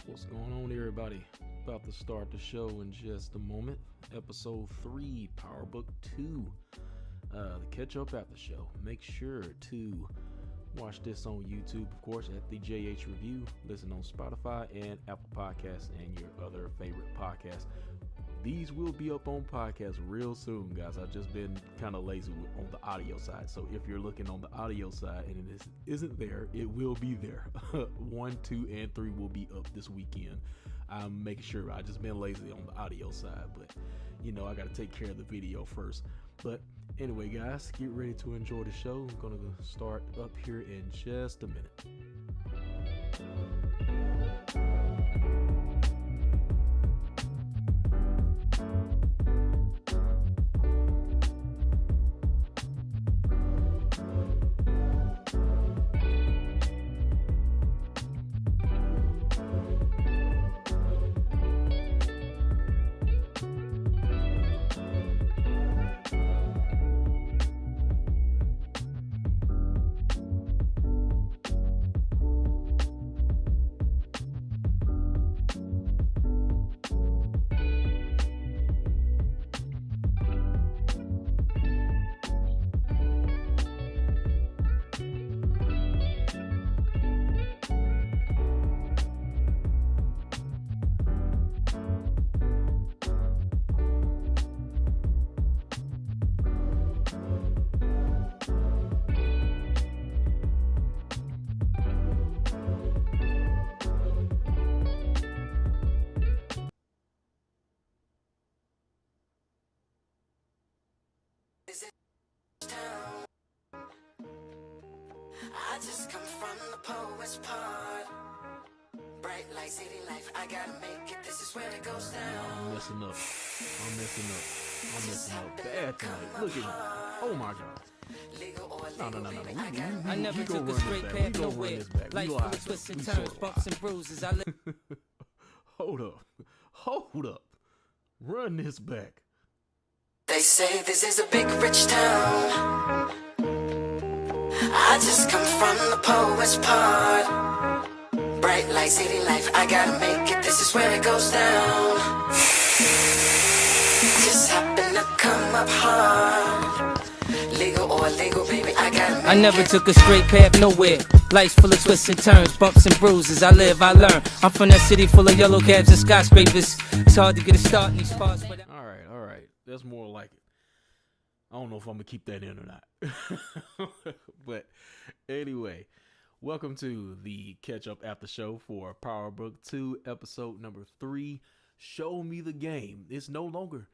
What's going on, everybody? About to start the show in just a moment. Episode 3, Power Book 2, the Catch Up After Show. Make sure to watch this on YouTube, of course, at the JH Review. Listen on Spotify and Apple Podcasts and your other favorite podcasts. These will be up on podcasts real soon, guys. I've just been kind of lazy on the audio side. So if you're looking on the audio side and it isn't there, it will be there. 1, 2, and 3 will be up this weekend. I'm making sure. I just been lazy on the audio side, but you know, I got to take care of the video first. But anyway, guys, get ready to enjoy the show. I'm going to start up here in just a minute. I just come from the poet's part. Bright light, city life, I gotta make it. This is where it goes down. I'm messing up. Bad tonight. Look at me. Oh my God. No. I never took a straight path nowhere. Life full of twists and turns, bumps and bruises. I live. Hold up. Run this back. They say this is a big rich town. I just come from the poet's part. Bright light, city life, I gotta make it. This is where it goes down. Just happen to come up hard. Legal or illegal, baby, I gotta make it. I never took a straight path nowhere. Life's full of twists and turns, bumps and bruises. I live, I learn. I'm from that city full of yellow cabs and skyscrapers. It's hard to get a start in these parts. All right. That's more like it. I don't know if I'm gonna keep that in or not. But anyway, welcome to the Catch Up After Show for Power Book 2, episode number 3. Show me the game. It's no longer.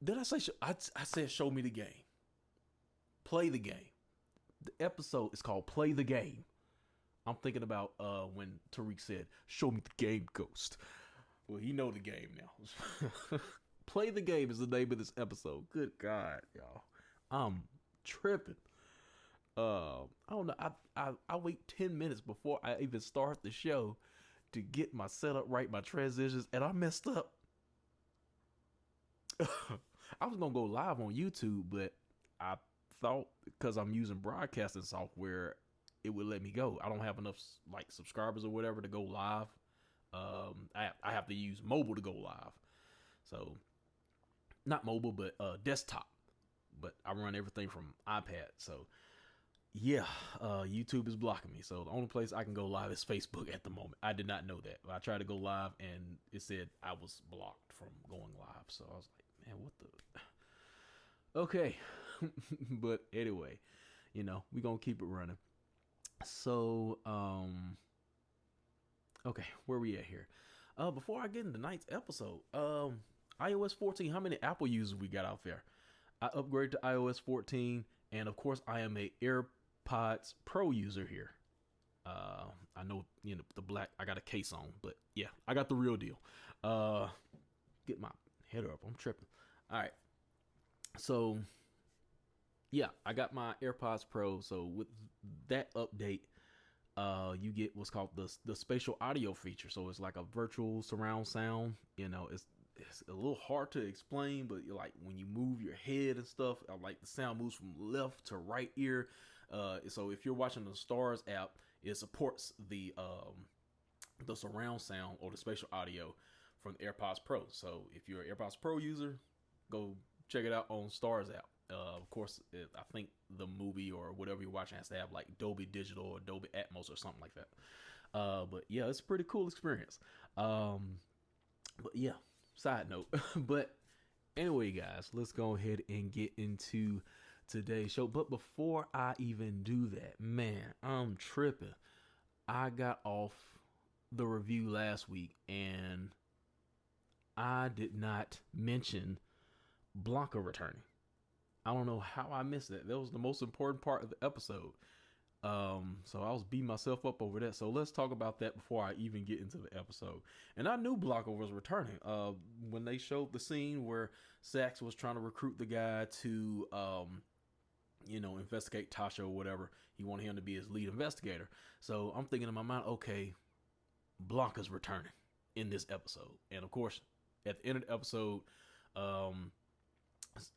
Did I say? I said show me the game. Play the game. The episode is called Play the Game. I'm thinking about when Tariq said, "Show me the game, Ghost." Well, you know the game now. Play the Game is the name of this episode. Good God, y'all. I'm tripping. I don't know. I wait 10 minutes before I even start the show to get my setup right, my transitions, and I messed up. I was going to go live on YouTube, but I thought because I'm using broadcasting software, it would let me go. I don't have enough like subscribers or whatever to go live. I have to use mobile to go live. So not mobile, but desktop. But I run everything from iPad. So yeah, YouTube is blocking me. So the only place I can go live is Facebook at the moment. I did not know that. I tried to go live and it said I was blocked from going live. So I was like, man, what the? Okay. But anyway, you know, we're going to keep it running. So, okay, where we at here? Before I get into tonight's episode, iOS 14, how many Apple users we got out there? I upgraded to iOS 14, and of course, I am a AirPods Pro user here. I know, you know, the black, I got a case on, but yeah, I got the real deal. Get my head up, I'm tripping. All right, so yeah, I got my AirPods Pro. So with that update, you get what's called the spatial audio feature. So it's like a virtual surround sound. You know, it's a little hard to explain, but like when you move your head and stuff, like the sound moves from left to right ear. So if you're watching the Stars app, it supports the the surround sound or the spatial audio from the AirPods Pro. So if you're an AirPods Pro user, go check it out on Stars app. Of course, I think the movie or whatever you're watching has to have like Dolby Digital or Dolby Atmos or something like that. But yeah, it's a pretty cool experience. But yeah, side note. But anyway, guys, let's go ahead and get into today's show. But before I even do that, man, I'm tripping. I got off the review last week and I did not mention Blanca returning. I don't know how I missed that. That was the most important part of the episode. So I was beating myself up over that. So let's talk about that before I even get into the episode. And I knew Blanca was returning. When they showed the scene where Sax was trying to recruit the guy to, investigate Tasha or whatever. He wanted him to be his lead investigator. So I'm thinking in my mind, okay, Blanca's returning in this episode. And of course, at the end of the episode,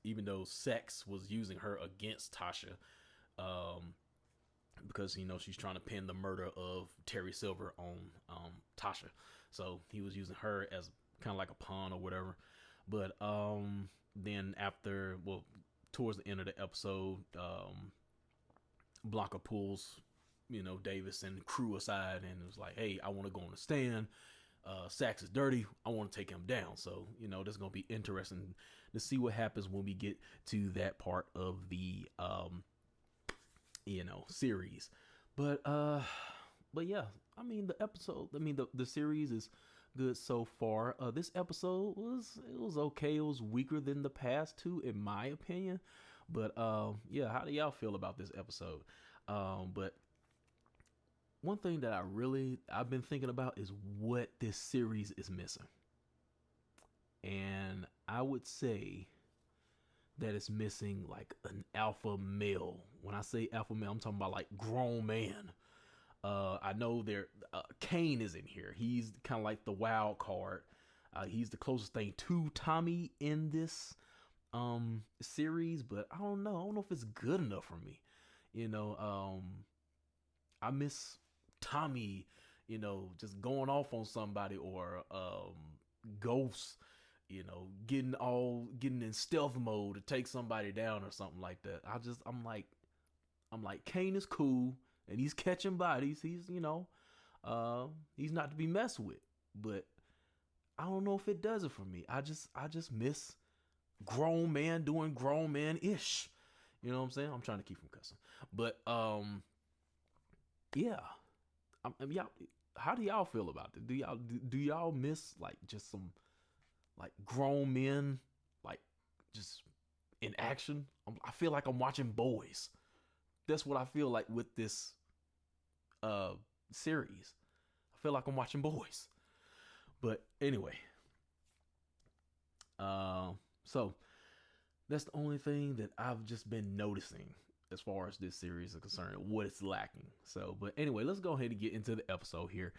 even though Sax was using her against Tasha, because she's trying to pin the murder of Terry Silver on Tasha, so he was using her as kind of like a pawn or whatever. But then towards the end of the episode, Blanca pulls Davis and crew aside and was like, "Hey, I want to go on the stand. Sax is dirty. I want to take him down." So this is gonna be interesting to see what happens when we get to that part of the series. But yeah, I mean the series is good so far. This episode was okay. It was weaker than the past two, in my opinion. But yeah, how do y'all feel about this episode? But one thing that I've been thinking about is what this series is missing. And I would say that it's missing like an alpha male. When I say alpha male, I'm talking about like grown man. I know Kane is in here. He's kind of like the wild card. He's the closest thing to Tommy in this series, but I don't know if it's good enough for me. I miss Tommy, just going off on somebody, or Ghost, getting in stealth mode to take somebody down or something like that. I'm like Kane is cool and he's catching bodies. He's he's not to be messed with, but I don't know if it does it for me. I just miss grown man doing grown man ish. You know what I'm saying? I'm trying to keep from cussing, but yeah. Y'all, how do y'all feel about it? Do y'all miss like just some like grown men like just in action? I feel like I'm watching Boys. That's what I feel like with this series. I feel like I'm watching Boys. But anyway, so that's the only thing that I've just been noticing as far as this series is concerned, what it's lacking. So, but anyway, let's go ahead and get into the episode here.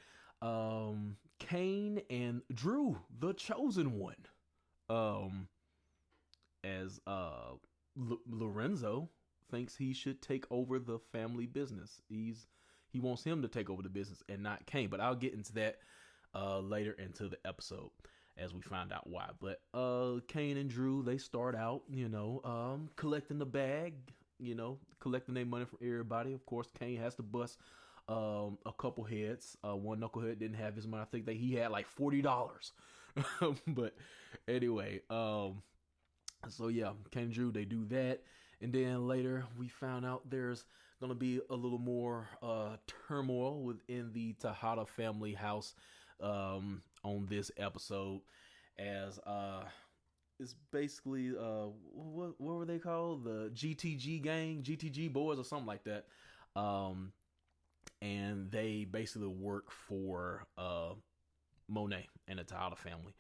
Kane and Drew, the chosen one, as Lorenzo thinks he should take over the family business. He wants him to take over the business and not Kane, but I'll get into that later into the episode as we find out why. But Kane and Drew, they start out, collecting the bag, collecting their money from everybody. Of course, Kane has to bust a couple heads. One knucklehead didn't have his money. I think that he had like $40. But anyway, so yeah, Kane and Drew, they do that. And then later we found out there's going to be a little more turmoil within the Tejada family house on this episode, as it's basically what were they called, the GTG gang, GTG boys or something like that, and they basically work for Monet and the Tejada family.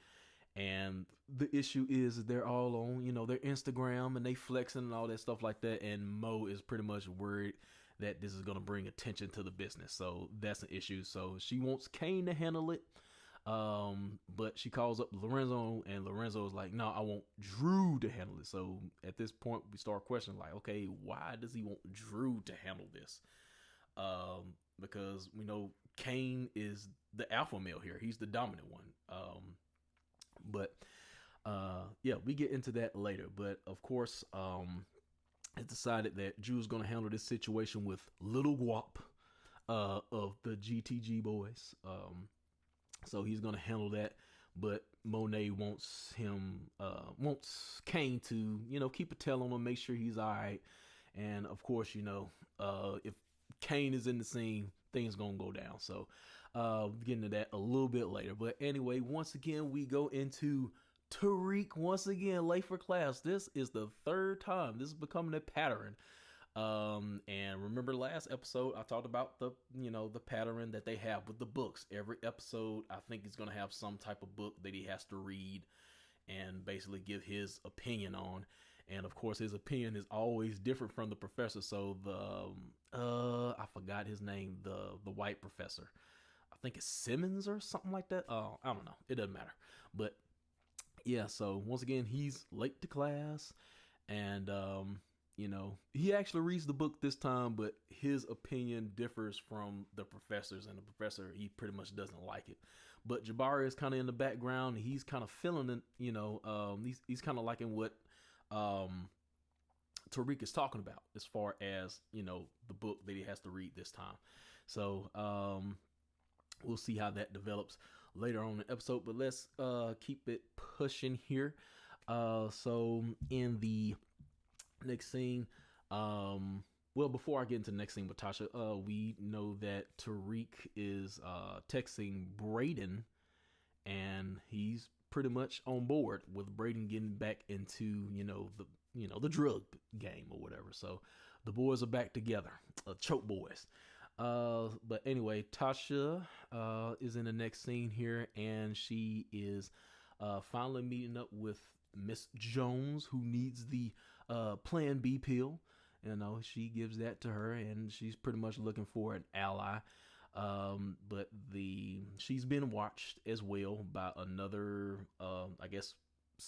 And the issue is they're all on their Instagram and they flexing and all that stuff like that, and Mo is pretty much worried that this is going to bring attention to the business, so that's an issue. So she wants Kane to handle it. But she calls up Lorenzo, and Lorenzo is like, "No, I want Drew to handle it." So at this point, we start questioning, like, okay, why does he want Drew to handle this? Because we know Kane is the alpha male here. He's the dominant one. But yeah, we get into that later. But of course, it's decided that Drew's going to handle this situation with Little Guap of the GTG boys. So he's going to handle that. But Monet wants Kane to, keep a tail on him, make sure he's all right. And of course, if Kane is in the scene, things going to go down. So get into that a little bit later. But anyway, once again, we go into Tariq once again late for class. This is the third time. This is becoming a pattern. And remember last episode I talked about the pattern that they have with the books. Every episode I think is going to have some type of book that he has to read and basically give his opinion on. And of course his opinion is always different from the professor. So I forgot his name, the white professor. I think it's Simmons or something like that. I don't know. It doesn't matter. But yeah, so once again, he's late to class, and he actually reads the book this time, but his opinion differs from the professor's, and the professor, he pretty much doesn't like it. But Jabari is kind of in the background. He's kind of feeling it, he's kind of liking what Tariq is talking about as far as, the book that he has to read this time. So we'll see how that develops later on in the episode, but let's keep it pushing here. So in the next scene, before I get into the next scene with Tasha, we know that Tariq is texting Brayden, and he's pretty much on board with Brayden getting back into the drug game or whatever. So the boys are back together, choke boys. But anyway, Tasha is in the next scene here, and she is finally meeting up with Miss Jones, who needs the Plan B pill. She gives that to her, and she's pretty much looking for an ally. But she's been watched as well by another, I guess,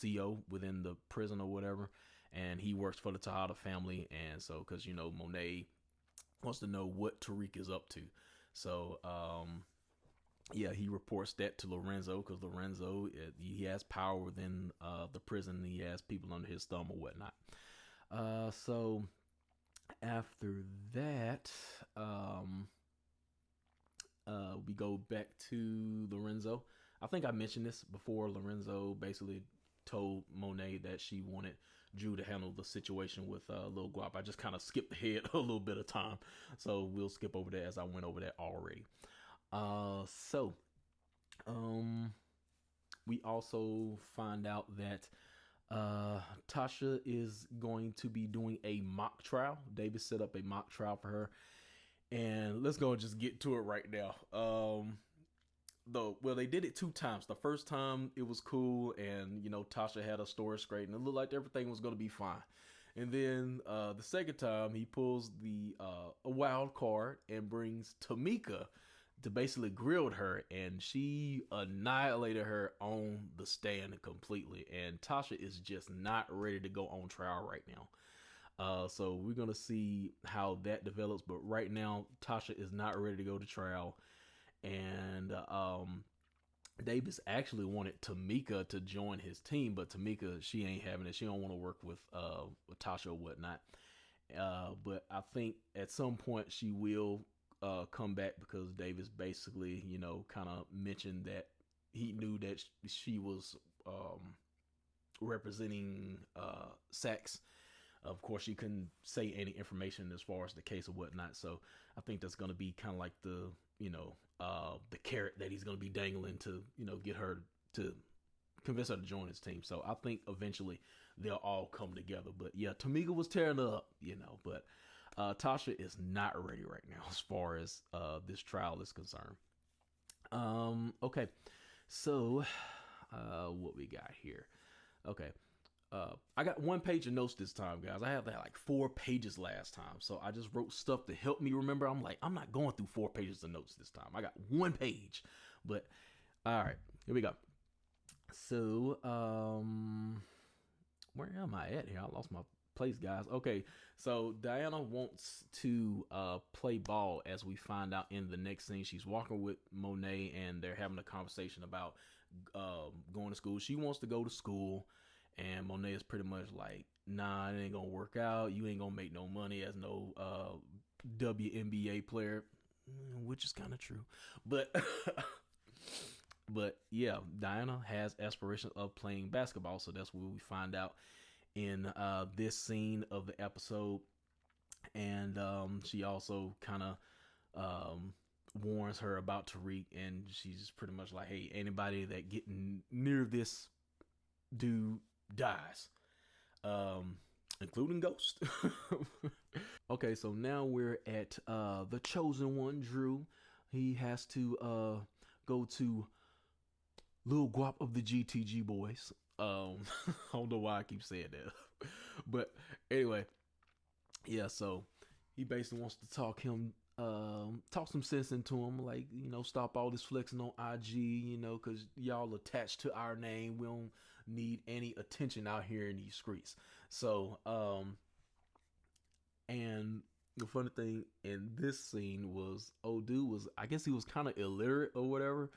CO within the prison or whatever, and he works for the Tejada family. And so, because Monet wants to know what Tariq is up to. So, yeah, he reports that to Lorenzo, because Lorenzo, he has power within the prison. He has people under his thumb or whatnot. So after that, we go back to Lorenzo. I think I mentioned this before. Lorenzo basically told Monet that she wanted Drew to handle the situation with Lil Guap. I just kind of skipped ahead a little bit of time, so we'll skip over that as I went over that already. So we also find out that Tasha is going to be doing a mock trial. Davis set up a mock trial for her, and let's go and just get to it right now. They did it 2 times. The first time it was cool, and Tasha had a story straight, and it looked like everything was going to be fine. And then the second time he pulls a wild card and brings Tamika to basically grill her, and she annihilated her on the stand completely. And Tasha is just not ready to go on trial right now. So we're gonna see how that develops. But right now, Tasha is not ready to go to trial. And Davis actually wanted Tamika to join his team, but Tamika, she ain't having it. She don't want to work with Tasha or whatnot. But I think at some point she will come back, because Davis basically, kind of mentioned that he knew that she was representing sex. Of course, she couldn't say any information as far as the case or whatnot. So I think that's going to be kind of like the carrot that he's going to be dangling to, get her to convince her to join his team. So I think eventually they'll all come together. But yeah, Tamika was tearing up, but Tasha is not ready right now as far as this trial is concerned. Okay, so what we got here? Okay, I got 1 page of notes this time, guys. I had like 4 pages last time, so I just wrote stuff to help me remember. I'm like, I'm not going through 4 pages of notes this time. I got 1 page, but all right, here we go. So, where am I at here? I lost my place, guys. Okay, so Diana wants to play ball, as we find out in the next scene. She's walking with Monet, and they're having a conversation about going to school. She wants to go to school, and Monet is pretty much like, nah, it ain't gonna work out. You ain't gonna make no money as no WNBA player, which is kind of true. But but yeah, Diana has aspirations of playing basketball, so that's what we find out in this scene of the episode. And she also kind of warns her about Tariq, and she's pretty much like, hey, anybody that getting near this dude dies, including Ghost. Okay, so now we're at the chosen one, Drew. He has to go to Lil Guap of the GTG boys. I don't know why I keep saying that, but anyway, yeah. So he basically wants to talk some sense into him, like, stop all this flexing on IG, because y'all attached to our name. We don't need any attention out here in these streets. So, and the funny thing in this scene was, old dude was, I guess he was kind of illiterate or whatever,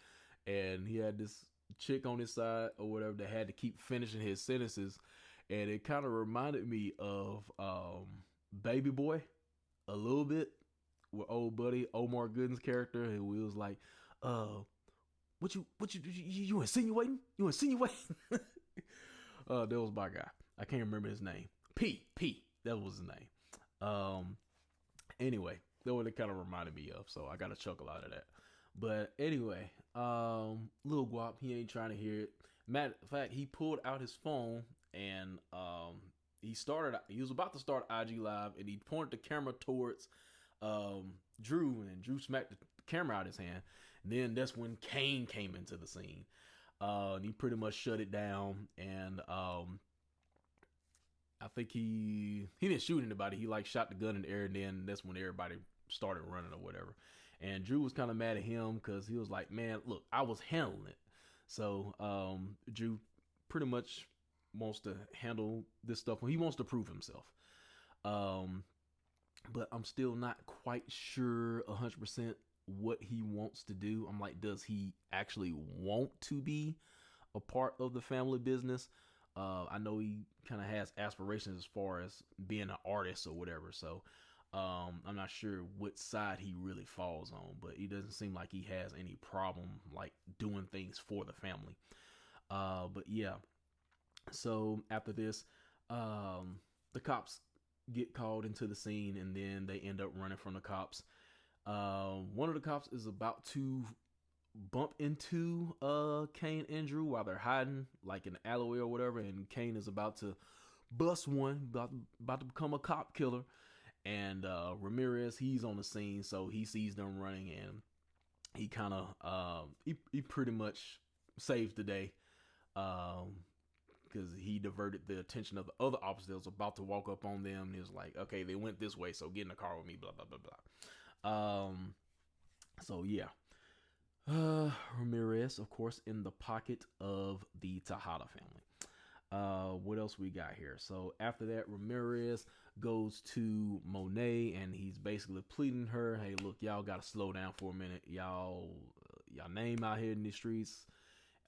and he had this chick on his side or whatever that had to keep finishing his sentences, and it kind of reminded me of Baby Boy a little bit, with old buddy Omar Gooden's character, and we was like, what you insinuating? You insinuating? That was my guy. I can't remember his name. P. That was his name. Anyway, that's what it kind of reminded me of. So I got a chuckle out of that. But anyway, Lil Guap, he ain't trying to hear it. Matter of fact, he pulled out his phone and he was about to start IG Live, and he pointed the camera towards Drew, and Drew smacked the camera out of his hand. And then that's when Kane came into the scene. And he pretty much shut it down, and I think he didn't shoot anybody. He like shot the gun in the air, and then that's when everybody started running or whatever. And Drew was kind of mad at him because he was like, man, look, I was handling it. So Drew pretty much wants to handle this stuff. He wants to prove himself. But I'm still not quite sure 100% what he wants to do. I'm like, does he actually want to be a part of the family business? I know he kind of has aspirations as far as being an artist or whatever. So I'm not sure what side he really falls on, but he doesn't seem like he has any problem like doing things for the family. But yeah. So after this, the cops get called into the scene, and then they end up running from the cops. One of the cops is about to bump into Kane and Drew while they're hiding like in the alleyway or whatever, and Kane is about to bust one, about to become a cop killer. And Ramirez, he's on the scene, so he sees them running, and he kind of he pretty much saves the day, because he diverted the attention of the other officers that was about to walk up on them. And he was like, okay, they went this way, so get in the car with me, blah blah blah blah. So yeah, Ramirez, of course, in the pocket of the Tejada family. What else we got here? So after that, Ramirez goes to Monet, and he's basically pleading her, hey, look, y'all gotta slow down for a minute. Y'all name out here in the streets.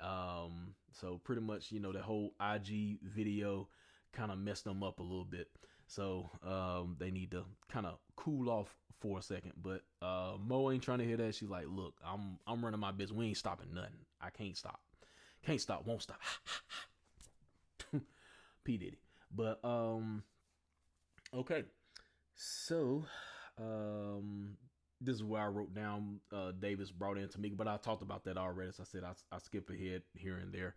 So pretty much, that whole IG video kind of messed them up a little bit. So they need to kind of cool off for a second. But Mo ain't trying to hear that. She's like, look, I'm running my business. We ain't stopping nothing. I can't stop. Won't stop. P. Diddy. But okay. So this is where I wrote down Davis brought in Tamika, but I talked about that already. As I said, I skip ahead here and there.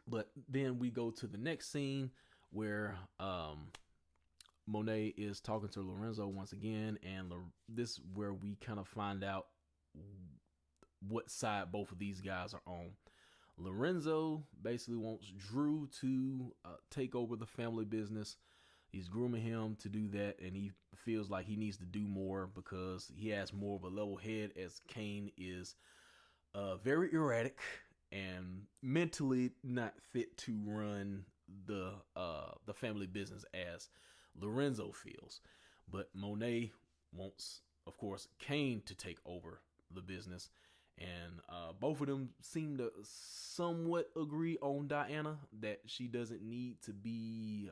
But then we go to the next scene where Monet is talking to Lorenzo once again, and this is where we kind of find out what side both of these guys are on. Lorenzo basically wants Drew to take over the family business. He's grooming him to do that, and he feels like he needs to do more because he has more of a level head, as Kane is very erratic and mentally not fit to run the family business as Lorenzo feels. But Monet wants, of course, Kane to take over the business, and both of them seem to somewhat agree on Diana, that she doesn't need to be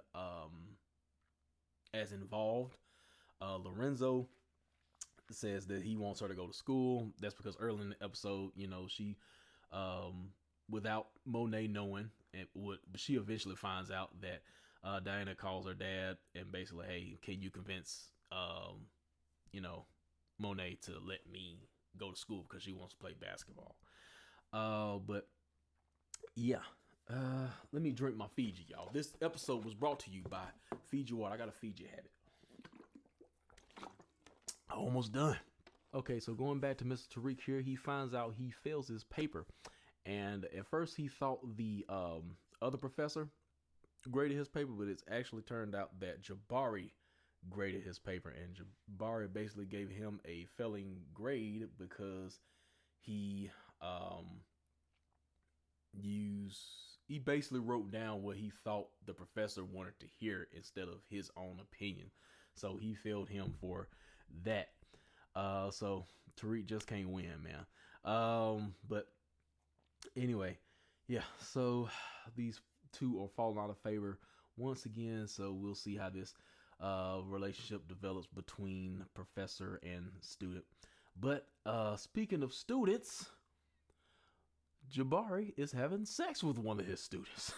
as involved. Lorenzo says that he wants her to go to school. That's because early in the episode, she, without Monet knowing, but she eventually finds out that Diana calls her dad and basically, hey, can you convince, Monet to let me go to school because she wants to play basketball. But yeah, let me drink my Fiji, y'all. This episode was brought to you by Fiji Water. I got a Fiji habit. Almost done. Okay, so going back to Mr. Tariq here, he finds out he fails his paper. And at first he thought the other professor graded his paper, but it's actually turned out that Jabari graded his paper. And Jabari basically gave him a failing grade because he basically wrote down what he thought the professor wanted to hear instead of his own opinion. So he failed him for that. So Tariq just can't win, man. But anyway, yeah, so these two are falling out of favor once again. So we'll see how this relationship develops between professor and student. But speaking of students, Jabari is having sex with one of his students.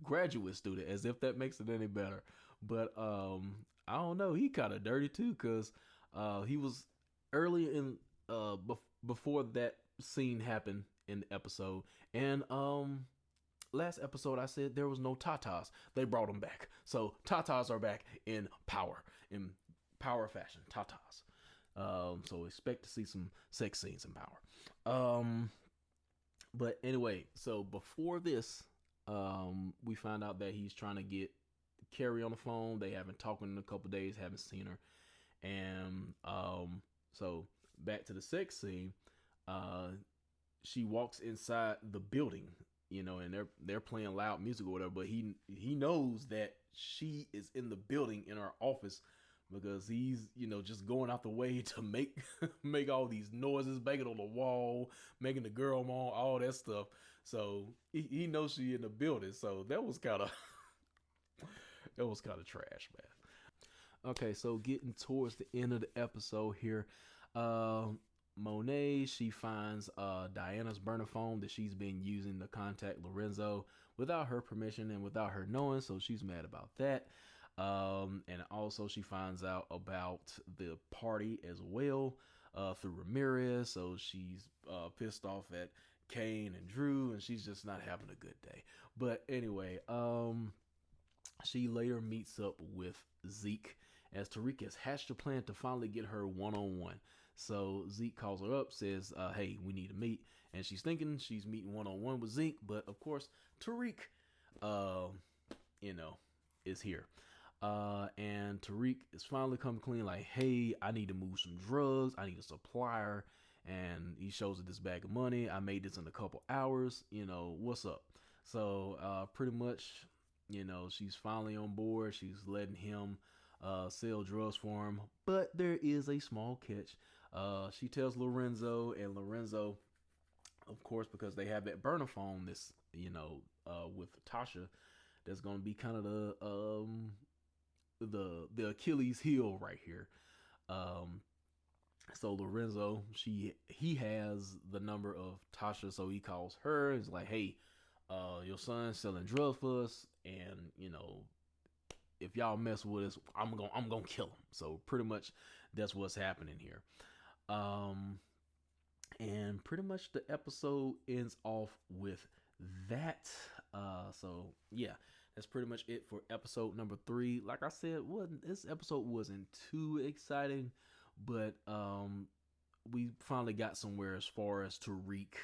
Graduate student, as if that makes it any better. But I don't know, he kind of dirty too, because he was early in before that scene happened in the episode. And last episode I said there was no tatas. They brought them back. So tatas are back in power fashion. Tatas. So expect to see some sex scenes in power. But anyway, so before this, we found out that he's trying to get Carrie on the phone. They haven't talked in a couple days, haven't seen her. And so back to the sex scene, she walks inside the building, and they're playing loud music or whatever, but he knows that she is in the building in her office, because he's, just going out the way to make all these noises, banging on the wall, making the girl moan, all that stuff. So he knows she in the building. So that was kind of trash, man. Okay, so getting towards the end of the episode here, Monet, she finds Diana's burner phone that she's been using to contact Lorenzo without her permission and without her knowing, so she's mad about that. And also she finds out about the party as well through Ramirez, so she's pissed off at Kane and Drew, and she's just not having a good day. But anyway, she later meets up with Zeke as Tariq has hatched a plan to finally get her one-on-one. So Zeke calls her up, says, hey, we need to meet. And she's thinking she's meeting one-on-one with Zeke, but of course Tariq, is here. And Tariq is finally coming clean, like, hey, I need to move some drugs. I need a supplier. And he shows her this bag of money. I made this in a couple hours. What's up? So pretty much, she's finally on board. She's letting him sell drugs for him. But there is a small catch. She tells Lorenzo, and Lorenzo, of course, because they have that burner phone, this, with Tasha, that's going to be kind of the Achilles heel right here. So Lorenzo, he has the number of Tasha, so he calls her. He's like, hey, your son's selling drugs for us, and if y'all mess with us, I'm gonna kill him. So pretty much that's what's happening here. And pretty much the episode ends off with that. So yeah, that's pretty much it for episode number 3. Like I said, this episode wasn't too exciting, but we finally got somewhere as far as Tariq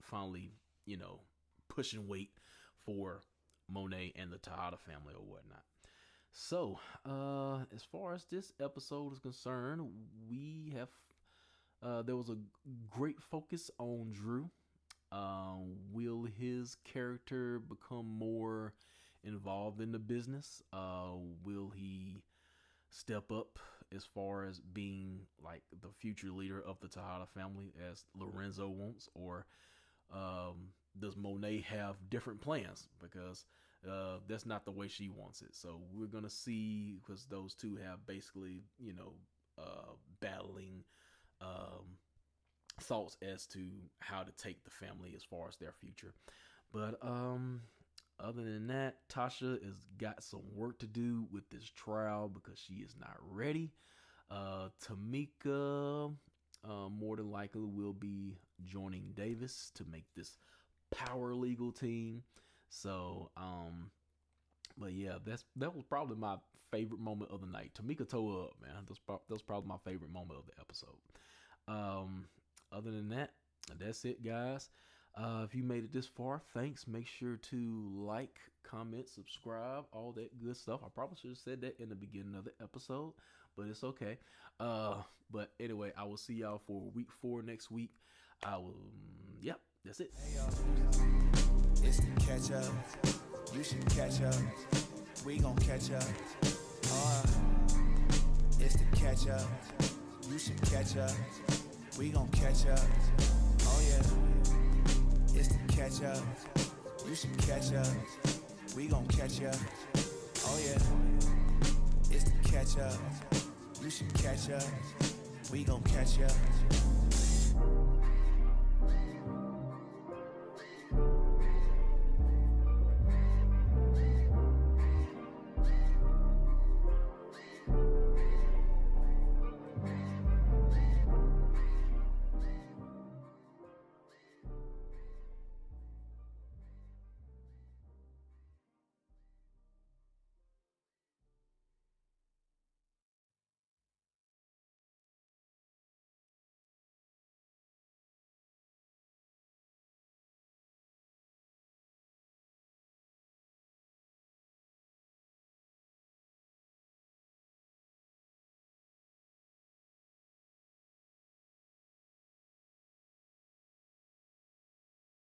finally, pushing weight for Monet and the Tejada family or whatnot. So as far as this episode is concerned, we have there was a great focus on Drew Will his character become more involved in the business? Will he step up as far as being like the future leader of the Tejada family as Lorenzo wants, or does Monet have different plans? Because that's not the way she wants it. So we're gonna see, because those two have basically, battling thoughts as to how to take the family as far as their future. But other than that, Tasha has got some work to do with this trial because she is not ready. Tamika more than likely will be joining Davis to make this power legal team. So but yeah, that was probably my favorite moment of the night. Tamika toe up, man. That was probably my favorite moment of the episode. Other than that, that's it, guys. If you made it this far, thanks. Make sure to like, comment, subscribe, all that good stuff. I probably should have said that in the beginning of the episode, but it's okay. But anyway, I will see y'all for week 4 next week. Yep, that's it. Hey, it's the catch up. You should catch up. We gon' catch up. It's the catch up. You should catch up. We gon' catch up. Oh yeah. It's the catch up. You should catch up. We gon' catch up. Oh yeah. It's the catch up. You should catch up. We gon' catch up.